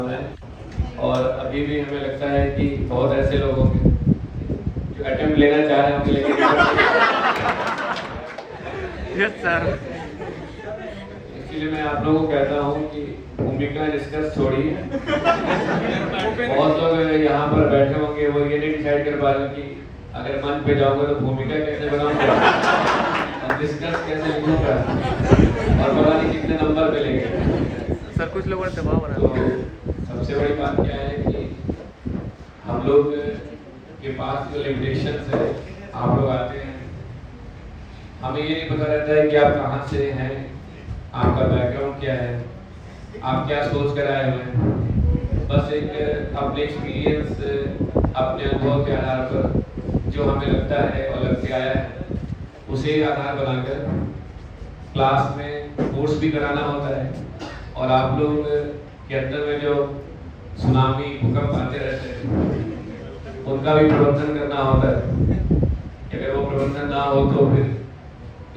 है। और अभी भी हमें लगता है कि बहुत ऐसे लोग होंगे जो अटेम्प्ट लेना चाह रहे होंगे लेकिन यस सर। इसलिए मैं आप लोगों को कहता हूँ कि भूमिका डिस्कस छोड़िए। बहुत लोग यहाँ पर बैठे होंगे, वो ये नहीं डिसाइड कर पा रहे कि अगर मंच पे जाऊंगा तो भूमिका कैसे बनाऊंगा और डिस्कस कैसे लिखूंगा और पता नहीं कितने नंबर मिलेंगे। सर कुछ लोगों ने दबाव बना तो सबसे बड़ी बात क्या है कि हम लोग के पास जो लिमिटेशंस है, आप लोग आते हैं, हमें ये नहीं पता रहता है कि आप कहाँ से हैं, आपका बैकग्राउंड क्या है, आप क्या सोच कर आए हुए हैं। बस एक अपने एक्सपीरियंस, अपने अनुभव के आधार पर जो हमें लगता है और लग के आया है उसे आधार बनाकर क्लास में कोर्स भी कराना होता है। और आप लोग के अंदर में जो सुनामी भूकंप आते रहते हैं उनका भी प्रबंधन करना होता है। अगर वो प्रबंधन ना हो तो फिर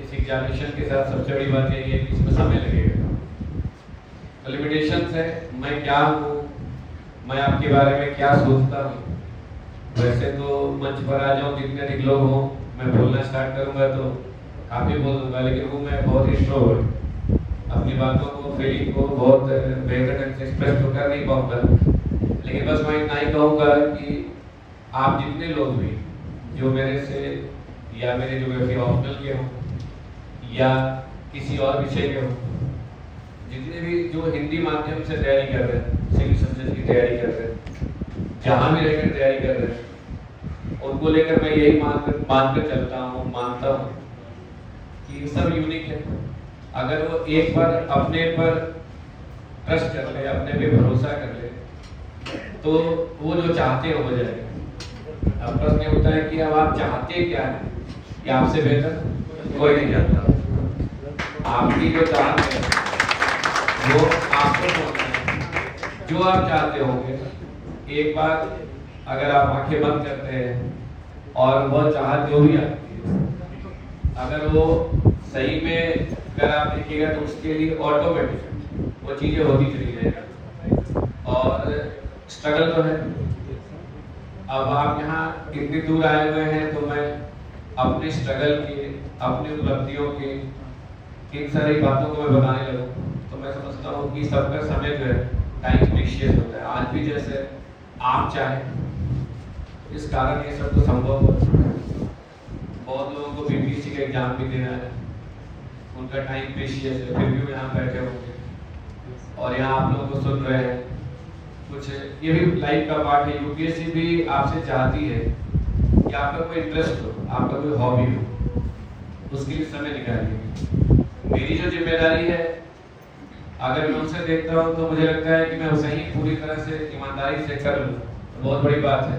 इस एग्जामिनेशन के साथ सबसे बड़ी बात यही है कि इसमें समय लगेगा। लिमिटेशंस है, मैं क्या हूँ, मैं आपके बारे में क्या सोचता हूँ। वैसे तो मंच पर आ जाऊँ, जितने अधिक लोग हों, मैं बोलना स्टार्ट करूँगा तो काफ़ी बोल दूँगा, लेकिन वो मैं बहुत इंट्रोवर्ट, अपनी बातों को, फीलिंग को बहुत बेहतर ढंग से एक्सप्रेस तो कर नहीं पाऊंगा। लेकिन बस मैं इतना ही कहूँगा कि आप जितने लोग भी जो मेरे से या मेरे ज्योग्राफी ऑप्शनल के हों या किसी और विषय के हों, जितने भी जो हिंदी माध्यम से तैयारी कर रहे हैं, सिविल सर्विसेज की तैयारी कर रहे हैं, जहाँ भी रहकर तैयारी कर रहे हैं, उनको लेकर मैं यही मानकर चलता हूँ, मानता हूँ कि सब यूनिक है। अगर वो एक बार अपने पर ट्रस्ट कर ले, अपने पे भरोसा कर ले, तो वो जो चाहते हो जाएगा। अब प्रश्न होता है कि अब आप चाहते क्या है, कि आपसे बेहतर कोई नहीं जानता। आपकी जो चाहत है वो आपको पहुंचना है। जो आप चाहते होंगे, एक बार अगर आप आंखें बंद करते हैं और वह चाहत जो भी आती है, अगर वो सही में अगर आप देखिएगा तो उसके लिए ऑटोमेटिक वो चीज़ें होती चली जाएगी। और स्ट्रगल तो है। अब आप यहाँ इतनी दूर आए हुए हैं तो मैं अपने स्ट्रगल के, अपनी उपलब्धियों के, इन सारी बातों को मैं बताने लगूँ तो मैं समझता हूँ कि सबका समय जो है टाइम प्रीशियस होता है। आज भी जैसे आप चाहें, इस कारण ये सब तो संभव हो। बहुत लोगों को बीपीएससी का एग्जाम भी देना है, उनका टाइम प्रीशियस है, फिर भी यहाँ बैठे होंगे और यहाँ आप लोगों को सुन रहे हैं। कुछ ये भी लाइफ का पार्ट है। यूपीएससी भी आपसे चाहती है कि आपका कोई इंटरेस्ट हो, आपका कोई हॉबी हो, उसके लिए समय निकालिए। मेरी जो जिम्मेदारी है, अगर मैं उनसे देखता हूँ तो मुझे लगता है कि मैं उसे ही पूरी तरह से ईमानदारी से कर लूँ, बहुत बड़ी बात है।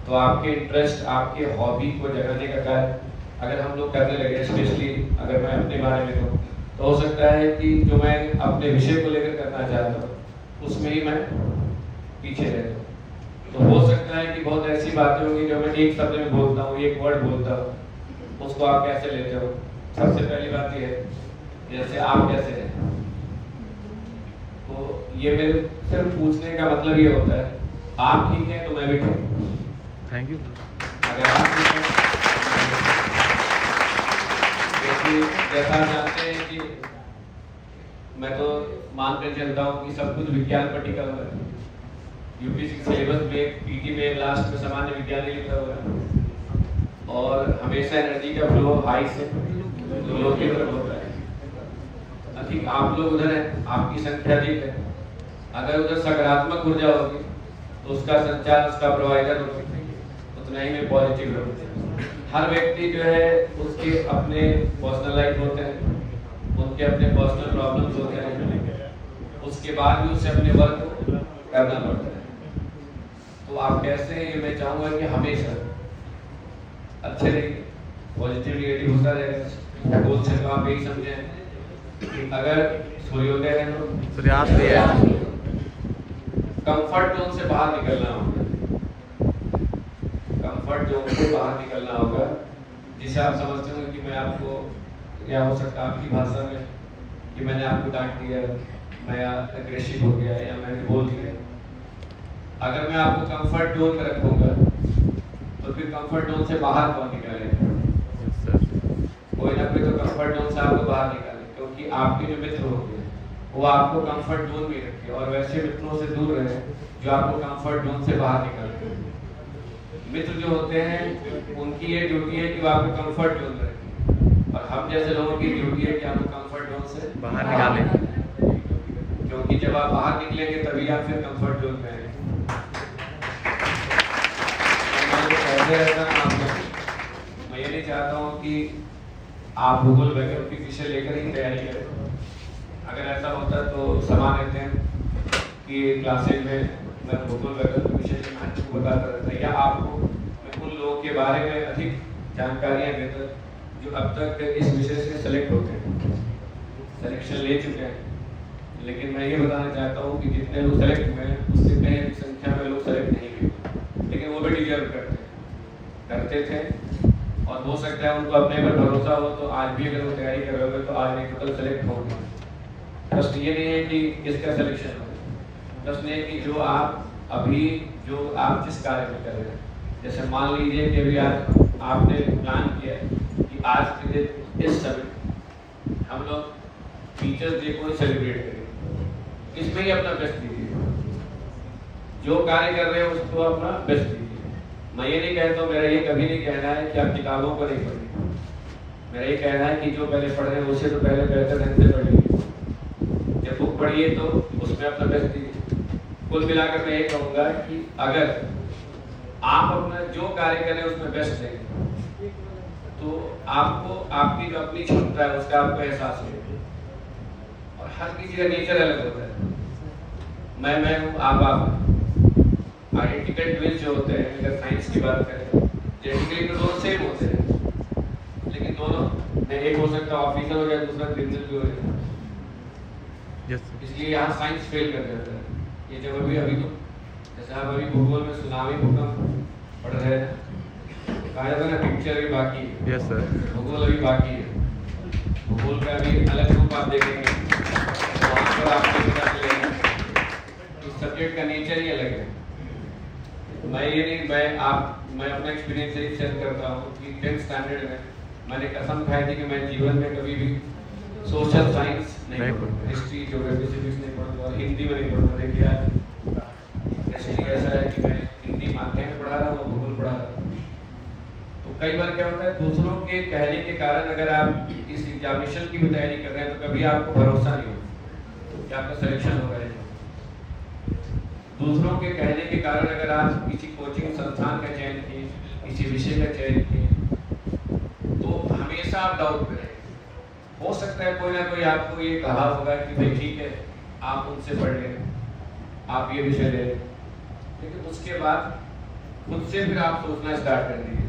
तो आपके इंटरेस्ट, आपके हॉबी को जगाने का कार्य अगर हम लोग करने लगे, स्पेशली अगर मैं अपने बारे में कहूँ, तो हो सकता है कि जो मैं अपने विषय को लेकर करना चाहता हूँ उसमें ही मैं पीछे रह जाऊँ। तो हो सकता है कि बहुत ऐसी बातें होंगी जो मैं एक शब्द में बोलता हूँ, एक वर्ड बोलता हूँ, उसको आप कैसे लेते हो। सबसे पहली बात यह है, जैसे आप कैसे हैं, तो ये मेरे सिर्फ पूछने का मतलब ये होता है, आप ठीक हैं तो मैं भी ठीक हूँ। Thank you. अगर आप ठीक हैं, जैसा जानते हैं कि मैं तो मान कर चलता हूँ कि सब कुछ विज्ञान पर टिका हुआ है। यूपीएससी सिलेबस में पीटी में लास्ट में सामान्य विज्ञान ही लिखा हुआ है और हमेशा एनर्जी का फ्लो हाई से लो की तरफ होता है। अधिक आप लोग उधर हैं, आपकी संख्या अधिक है। अगर उधर सकारात्मक ऊर्जा होगी तो उसका संचार, उसका प्रोवाइडर उतना ही में पॉजिटिव होता है। हर व्यक्ति जो है उसके अपने पर्सनल लाइफ होते हैं, उनके अपने पर्सनल प्रॉब्लम्स होते हैं, उसके बाद भी उसे अपने वर्क करना पड़ता है। तो आप कैसे, ये मैं चाहूँगा कि हमेशा अच्छे रहिए, पॉजिटिव नेगेटिव होता रहेगा। गोल से तो आप यही समझें कि अगर सूर्योदय है तो सूर्यास्त भी है, कंफर्ट जोन से बाहर निकलना होगा, कंफर्ट जोन से बाहर निकलना होगा, जिसे आप समझते हो कि मैं आपको, या हो सकता है आपकी भाषा में कि मैंने आपको डांट दिया, मैं एग्रेसिव हो गया या मैंने बोल दिया, अगर मैं आपको कंफर्ट जोन में रखूंगा तो फिर कंफर्ट जोन से बाहर कौन निकालेगा? Yes sir. कोई ना कोई तो कंफर्ट जोन से आपको बाहर निकाले, क्योंकि आपके जो मित्र होंगे वो आपको कंफर्ट जोन में रखे और वैसे मित्रों से दूर रहे जो आपको कंफर्ट जोन से बाहर निकालते हैं। मित्र जो होते हैं उनकी ये ड्यूटी है कि वो आपको कंफर्ट जोन में रखें, और हम जैसे लोगों की ड्यूटी है कि आपको कंफर्ट जोन से बाहर निकालें। क्योंकि जब आप बाहर निकलेंगे तभी आप फिर कंफर्ट जोन में आएंगे। मैं ये नहीं चाहता हूँ कि आप भूगोल वैकल्पिक विषय लेकर ही तैयारी करें। अगर ऐसा होता तो समान रहते हैं कि क्लासेज में मैं भूगोल वैकल्पिक विषय के महत्व को बताता रहता, या आपको मैं उन लोगों के बारे में अधिक जानकारियाँ देता जो अब तक इस विषय से सेलेक्ट होते हैं, सिलेक्शन ले चुके हैं। लेकिन मैं ये बताना चाहता हूँ कि जितने लोग सेलेक्ट हुए हैं उससे कहीं अधिक संख्या में लोग सेलेक्ट नहीं हुए, लेकिन वो भी डिजर्व करते थे। और हो सकता है उनको अपने पर भरोसा हो तो आज भी अगर वो तैयारी कर रहे हो तो आज नहीं तो कल सेलेक्ट होंगे। प्रश्न ये नहीं है कि किसका सिलेक्शन हो, प्रश्न ये कि जो आप जिस कार्य में कर रहे हैं। जैसे मान लीजिए कि अभी आज आपने प्लान किया है कि आज के दिन इस समय हम लोग टीचर्स डे को सेलिब्रेट करेंगे, इसमें ही अपना बेस्ट दीजिए। जो कार्य कर रहे हैं उसको अपना बेस्ट दीजिए। मैं ये नहीं कहता हूँ, मेरा ये कभी नहीं कहना है कि आप किताबों को नहीं पढ़िए। मेरा ये कहना है कि जो पहले पढ़ रहे हैं उससे तो पहले बेहतर ढंग से पढ़िए। जब बुक पढ़िए तो उसमें अपना बेस्ट दीजिए। कुल मिलाकर मैं ये कहूँगा कि अगर आप अपना जो कार्य करें उसमें बेस्ट देंगे तो आपको आपकी जो अपनी क्षमता है उसका आपको एहसास होगा। और हर किसी का नेचर अलग होता है। मैं हूँ, आप आइडेंटिकल ट्विंस जो होते हैं, अगर साइंस की बात करें जेनेटिकली तो दोनों सेम होते हैं, लेकिन दोनों में एक हो सकता है ऑफिसर हो जाए, दूसरा क्रिमिनल भी हो जाए। इसलिए यहाँ साइंस फेल कर जाता है। ये जब अभी तो जैसे आप अभी भूगोल में सुनामी भूकंप पढ़ रहे हैं, कहा जाता है ना पिक्चर अभी बाकी है। Yes sir. भूगोल अभी बाकी है। भूगोल का अभी अलग रूप आप देखेंगे, वहाँ पर आपको पता चलेगा इस सब्जेक्ट का नेचर ही अलग है। मैं अपना एक्सपीरियंस से शेयर करता हूँ कि 10th स्टैंडर्ड में मैंने कसम खाई थी कि मैं जीवन में कभी भी सोशल साइंस नहीं पढ़ूंगा, हिस्ट्री ज्योग्राफी सिविक्स नहीं पढ़ूंगा, हिंदी में नहीं पढ़ूंगा। देखिए यार ऐसे ऐसा है कि मैं हिंदी माध्यम में पढ़ा रहा हूँ, भूगोल पढ़ा रहा हूँ। तो कई बार क्या होता है, दूसरों के कहने के कारण अगर आप इस एग्जामिनेशन की भी तैयारी कर रहे हैं तो कभी आपको भरोसा नहीं होगा कि आपका सिलेक्शन होगा। दूसरों के कहने के कारण अगर आप किसी कोचिंग संस्थान का चयन किए, किसी विषय का चयन किए, तो हमेशा आप डाउट में रहेंगे। हो सकता है कोई ना कोई आपको ये कहा होगा कि भाई ठीक है आप उनसे पढ़ लें, आप ये विषय ले लें, लेकिन उसके बाद खुद से फिर आप सोचना स्टार्ट कर दीजिए।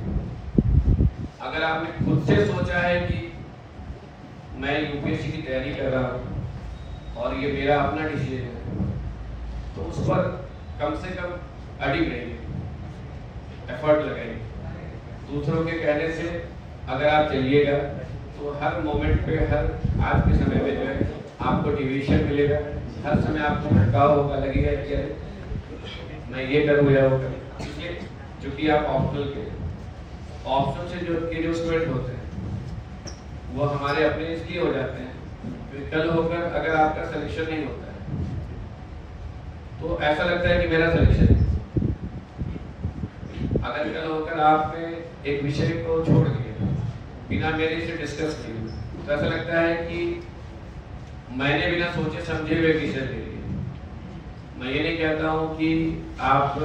अगर आपने खुद से सोचा है कि मैं यूपीएससी की तैयारी कर रहा हूँ और ये मेरा अपना डिसीजन है, तो उस पर कम से कम अडिग रहिए, एफर्ट लगाइए। दूसरों के कहने से अगर आप चलिएगा तो हर मोमेंट पे, हर आज के समय में जो है आपको डिवीजन मिलेगा। हर समय आपको भटकाव होगा, लगेगा कि मैं ये करूँ या वो करूँ। इसलिए चूंकि आप ऑप्शनल से जो स्टूडेंट होते हैं वो हमारे अपने इसलिए हो जाते हैं क्योंकि कल होकर अगर आपका सिलेक्शन नहीं होता है तो ऐसा लगता है कि मेरा सिलेक्शन है। अगर कल होकर आपने एक विषय को छोड़ दिया बिना मेरे से डिस्कस किए तो ऐसा लगता है कि मैंने बिना सोचे समझे हुए डिसीजन ले लिया। मैं ये नहीं कहता हूँ कि आप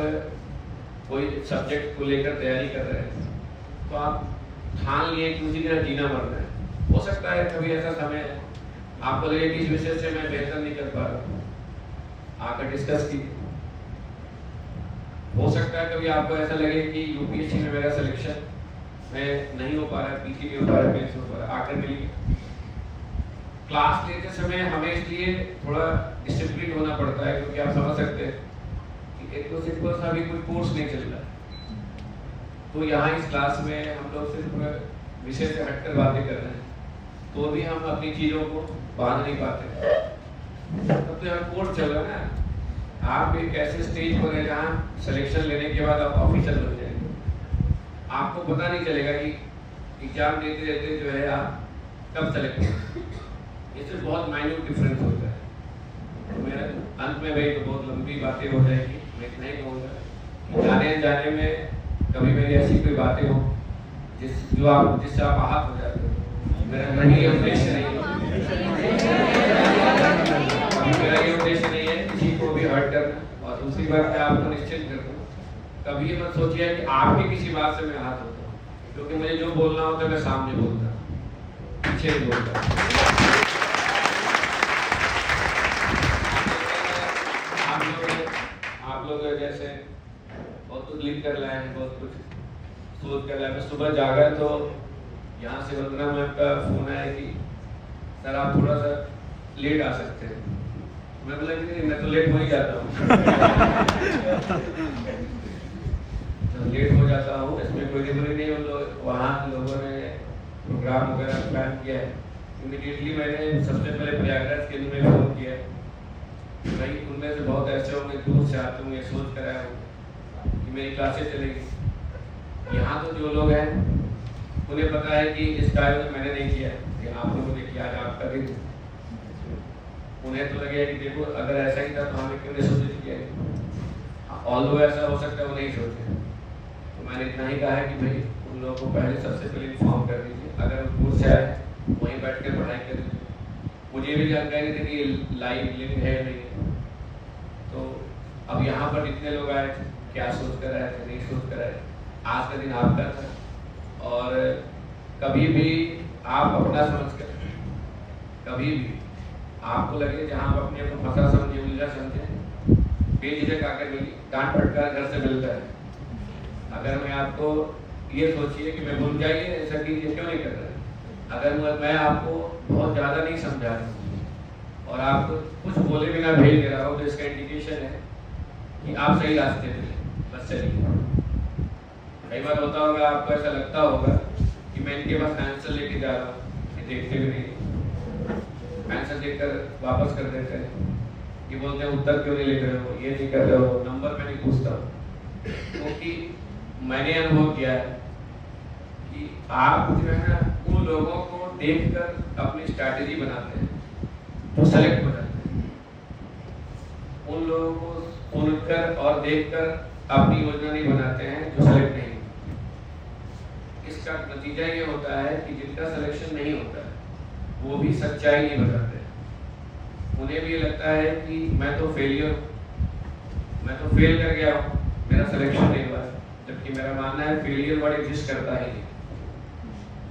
कोई सब्जेक्ट को लेकर तैयारी कर रहे हैं तो आप ठान लिए कि उसी तरह जीना मरना है। हो सकता है कभी ऐसा समय आपको लगे कि इस विषय से मैं बेहतर नहीं कर पा रहा, आकर डिस्कस की। हो सकता है कभी आपको ऐसा लगे कि यूपीएससी में मेरा सिलेक्शन मैं नहीं हो पा रहा, पीसी नहीं हो पा रहा, मेंस हो पा रहा, आकर मिलिए। क्लास लेते समय हमें इसलिए थोड़ा डिसिप्लिन होना पड़ता है क्योंकि आप समझ सकते हैं कि एक तो सिंपल सा भी कोई कोर्स नहीं चल रहा। तो यहाँ इस क्लास में हम लोग सिर्फ विषय से हटकर बातें कर रहे हैं तो भी हम अपनी चीज़ों को बांध नहीं पाते। तब तो यहाँ कोर्स चल रहा है ना, आप एक ऐसे स्टेज पर हैं जहाँ सिलेक्शन लेने के बाद आप ऑफिसर बन जाएंगे। आपको पता नहीं चलेगा कि एग्जाम देते रहते जो है आप कब सेलेक्ट होंगे। इससे बहुत माइन्यूट डिफरेंस होता है। तो मेरा अंत में भाई तो बहुत लंबी बातें हो जाएगी, मैं इतना ही कहूँगा कि जाने जाने में कभी मेरी ऐसी कोई बातें हो जिससे आप आहत हो जाते हो। मेरा ये उद्देश्य नहीं है, मेरा ये उद्देश्य नहीं है किसी को भी हर्ट करना। और दूसरी बात मैं आपको निश्चित कर दूँ, कभी ये मत सोचिए कि आपकी किसी बात से मैं आहत होता हूँ, क्योंकि मुझे जो बोलना होता है मैं सामने बोलता हूँ, पीछे नहीं बोलता। आप लोग जैसे बहुत कुछ लिख कर लाए हैं, बहुत कुछ सोच कर लाए। मैं सुबह जागा तो यहाँ से वंदना मैम का फोन आया कि सर आप थोड़ा सा लेट आ सकते हैं। मैं बोला कि नहीं, मैं तो लेट हो ही जाता हूँ। तो लेट हो जाता हूँ, इसमें कोई बुरी नहीं। उन लोग वहाँ लोगों ने प्रोग्राम वगैरह प्लान किया है। इमीडिएटली मैंने सबसे पहले प्रयागराज के लिए फोन किया। भाई उनमें से बहुत ऐसे होंगे दूर से आते होंगे, सोच कर आए होंगे कि मेरी क्लासेस चलेगी। यहाँ तो जो लोग हैं उन्हें पता है कि इसका आयोजन मैंने नहीं किया है, कि आप लोगों ने किया, आज आपका दिन। उन्हें तो लगेगा कि देखो अगर ऐसा ही था तो हमें क्यों नहीं सूचित किया। ऑल्दो ऐसा हो सकता है वो नहीं सोचे। तो मैंने इतना ही कहा है कि भाई उन लोगों को पहले सबसे पहले इन्फॉर्म कर दीजिए। अगर वो दूर से आए वहीं बैठ कर पढ़ाई कर दीजिए। मुझे भी जानकारी थी कि लाइव लिंक है नहीं है। तो अब यहाँ पर इतने लोग आए थे, क्या सोच कर आए थे, नहीं सोच कर आए। आज का दिन आपका था और कभी भी आप अपना समझ कर, कभी भी आपको लगे जहाँ आप अपने को फंसा समझे, उलझा समझे, बेझिझक आकर मिली। डांट फटकार घर से मिलता है। अगर मैं आपको ये सोचिए कि मैं भूल जाइए, ऐसा कीजिए, क्यों नहीं कर रहा। अगर मैं आपको बहुत ज़्यादा नहीं समझा रहा और आपको कुछ बोले बिना भेज दे रहा हो, तो इसका इंडिकेशन है कि आप सही रास्ते पे बस चलिए। कई बार होता होगा, आपको ऐसा लगता होगा कि मैं इनके पास आंसर लेके जा रहा हूँ, ये देखते भी नहीं, आंसर देखकर वापस कर देते हैं। ये बोलते हैं उत्तर क्यों नहीं लिख रहे हो, ये नहीं कर रहे हो, नंबर में नहीं पूछता हूँ। क्योंकि मैंने अनुभव किया है कि आप जो है ना उन लोगों को देखकर अपनी स्ट्रैटेजी बनाते हैं जो सेलेक्ट हो जाते हैं। उन लोगों को सुनकर और देखकर अपनी योजना नहीं बनाते हैं जो सेलेक्ट नहीं होते। इसका नतीजा ये होता है कि जिनका सिलेक्शन नहीं होता है वो भी सच्चाई नहीं बताते। उन्हें भी लगता है कि मैं तो फेलियर हूँ, मैं तो फेल कर गया हूँ, मेरा सिलेक्शन नहीं हुआ। जबकि मेरा मानना है फेलियर वर्ड एग्जिस्ट करता ही नहीं।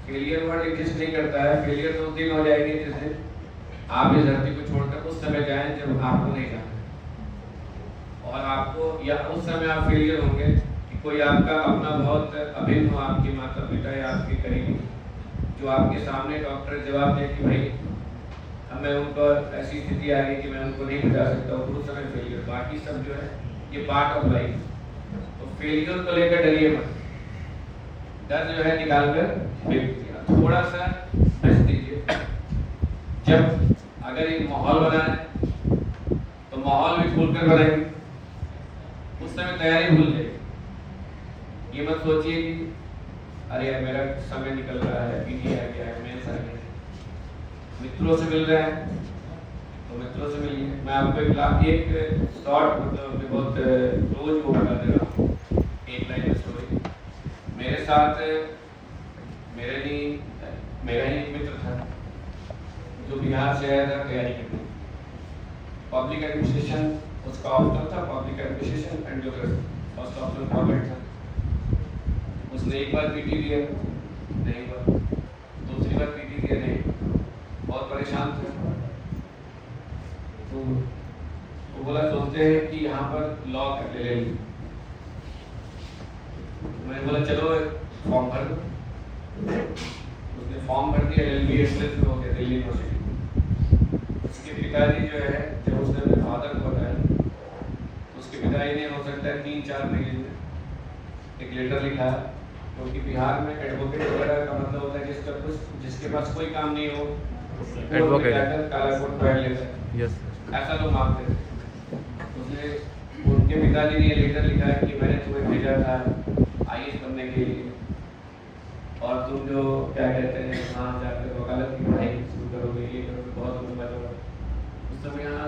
फेलियर वर्ड एग्जिस्ट नहीं करता है। फेलियर तो उस दिन हो जाएगी जिस दिन आप इस धरती को छोड़कर उस समय जाएं जब आपको नहीं जाना। और आपको या उस समय आप फेलियर होंगे कि कोई आपका अपना बहुत अभिन्न हो, आपके माता पिता या आपके करीबी, जो आपके सामने डॉक्टर जवाब दे कि भाई हमें उनको ऐसी स्थिति आ गई कि मैं उनको नहीं बचा सकता हूँ, उस समय फेलियर। बाकी सब जो है ये पार्ट ऑफ लाइफ। तो फेलियर को लेकर डरिए मत, डर जो है निकाल कर फेंक दिया। थोड़ा सा हंस दीजिए। जब अगर एक माहौल बना है तो माहौल भी खुलकर बनाएंगे, उस समय तैयारी भूल जाएगी। ये मत सोचिए कि अरे यार मेरा समय निकल रहा है, पीटी आ गया है, मेंस आ गया। मित्रों से मिल रहे हैं तो मित्रों से मिलिए। मैं आपको एक शॉर्ट मतलब बहुत रोज वो बता दे रहा हूँ, एक लाइन स्टोरी। मेरे साथ मेरा ही एक मित्र था जो बिहार से आया था तैयारी करने। पब्लिक एडमिनिस्ट्रेशन उसका ऑप्शन था, public administration and geography first option format था। उसने एक बार पीटी दिया, नहीं हुआ। दूसरी बार पीटी दिया, नहीं। बहुत परेशान थे। तो वो बोला सोचते हैं कि यहाँ पर लॉ कर ले लेंगे। मैंने बोला चलो फॉर्म भर दो। उसने फॉर्म भर दिया, LLB एंट्रेंस में हो गया दिल्ली यूनिवर्सिटी। उसके पिताजी जो है, जब उसने अपने फादर को बताया, उसके पिताजी ने हो सकता है 3-4 महीने में एक लेटर लिखा, क्योंकि बिहार में एडवोकेट वगैरह का मतलब होता है जिसके पास कोई काम नहीं हो, एडवोकेट काला कोट पहन लेता है। यस ऐसा लोग मांगते थे। उसने उसने उनके पिताजी ने ये लेटर लिखा है कि मैंने तुम्हें भेजा था IAS बनने के लिए, और तुम जो क्या कहते हैं वहाँ जाकर वकालत की पढ़ाई शुरू करोगे, ये करोगे, बहुत लंबा जो उस समय यहाँ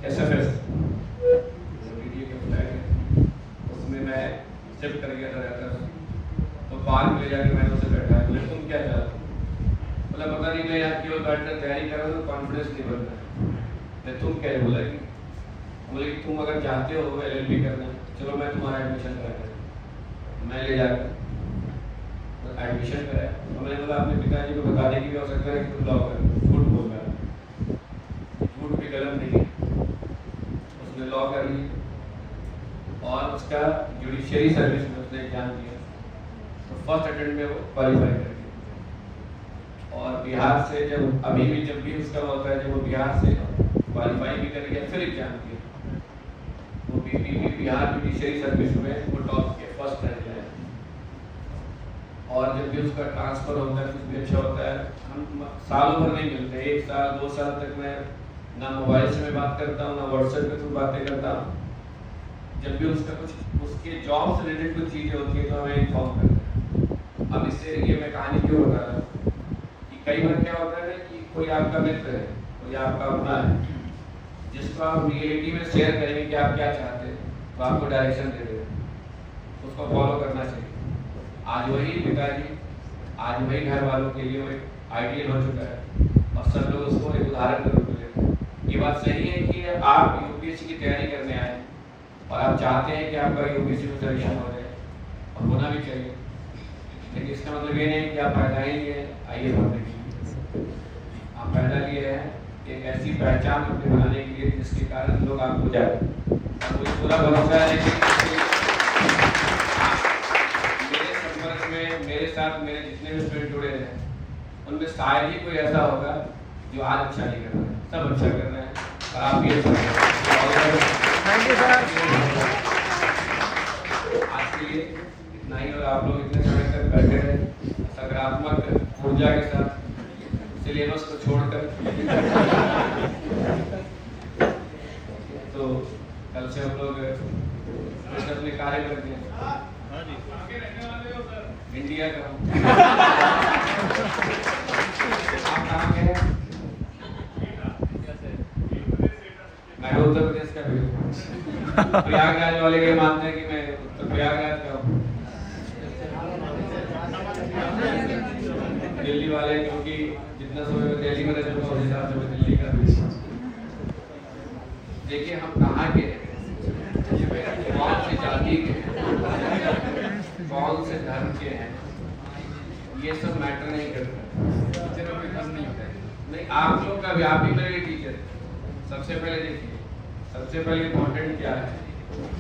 SFS उसमें मैं शिफ्ट कर गया था रहता, तो बाहर ले जाकर मैंने उसे बैठा है, बोले तुम क्या चाहते हो? बोला पता नहीं, मैं यहाँ केवल बैठकर तैयारी कर रहा हूँ, कॉन्फिडेंस नहीं बन रहा। मैं तुम क्या? बोले कि तुम अगर चाहते हो LLB करना, चलो मैं तुम्हारा एडमिशन करा कर। मैं ले जाकर एडमिशन कराया, तो मैंने बोला अपने पिताजी को बताने की भी आवश्यकता है कि तुम लॉ कर, झूठ बोल रहा है, झूठ भी गलत नहीं है। उसने लॉ कर ली और उसका जुडिशियरी सर्विस में उसने एग्जाम दिया, तो फर्स्ट अटेम्प्ट में वो क्वालिफाई कर गया। और बिहार से जब अभी भी जब भी उसका होता है, जब वो बिहार से क्वालिफाई भी कर गया, फिर एग्जाम दिया, वो बिहार जुडिशियरी सर्विस में वो टॉप के फर्स्ट रैंक लाया। और जब भी उसका ट्रांसफर होता है, कुछ भी अच्छा होता है, हम सालों भर नहीं मिलते, 1 साल 2 साल तक मैं ना मोबाइल से मैं बात करता हूँ, ना व्हाट्सएप पे थ्रू बातें करता हूँ। जब भी उसका कुछ उसके जॉब से रिलेटेड कुछ चीज़ें होती है तो हमें इन्फॉर्म करते हैं। अब इससे ये मैं कहानी क्यों बता रहा हूँ कि कई बार क्या होता है ना कि कोई आपका मित्र है, कोई आपका अपना है, जिसको आप रियलिटी में शेयर करेंगे कि आप क्या चाहते हैं, तो आपको डायरेक्शन दे देगा, उसको फॉलो करना चाहिए। आज वही पिताजी, आज वही घर वालों के लिए वो एक आइडियल हो चुका है और सब लोग उसको एक उदाहरण के रूप में लेते हैं। ये बात सही है कि आप UPSC की तैयारी करने आए और आप चाहते हैं कि आपका UPSC में सिलेक्शन हो जाए, और होना भी चाहिए, लेकिन इसका मतलब ये नहीं कि आप पैदा ही लिए IAS बनने के लिए। आप पैदा लिए हैं एक ऐसी पहचान अपने बनाने के लिए जिसके कारण लोग आपको जाने, और मुझे पूरा भरोसा है कि मेरे साथ मेरे जितने भी स्टूडेंट जुड़े हैं, उनमें शायद ही कोई ऐसा होगा जो आज अच्छा नहीं कर रहा है, सब अच्छा कर रहे हैं, और आप भी अच्छा कर रहे हैं। Thank you sir. आज के लिए इतना ही, और आप लोग इतने समय तक बैठे रहे सकारात्मक ऊर्जा के साथ सिलेबस को छोड़कर। तो कल से हम लोग अपने कार्य करते हैं। इंडिया का आप कहाँ के हैं? मैं उत्तर प्रदेश का भी हूँ। प्रयागराज वाले ये मानते हैं कि मैं उत्तर प्रयागराज का हूँ। दिल्ली वाले क्योंकि जितना समय में दिल्ली में रह चुका उस हिसाब से मैं दिल्ली का भी। देखिए हम कहाँ के हैं, कौन सी जाति के हैं, कौन से धर्म के हैं, ये सब मैटर नहीं करता। नहीं, आप लोग का भी, आप भी मेरे टीचर। सबसे पहले देखिए, सबसे पहले इम्पोर्टेंट क्या है,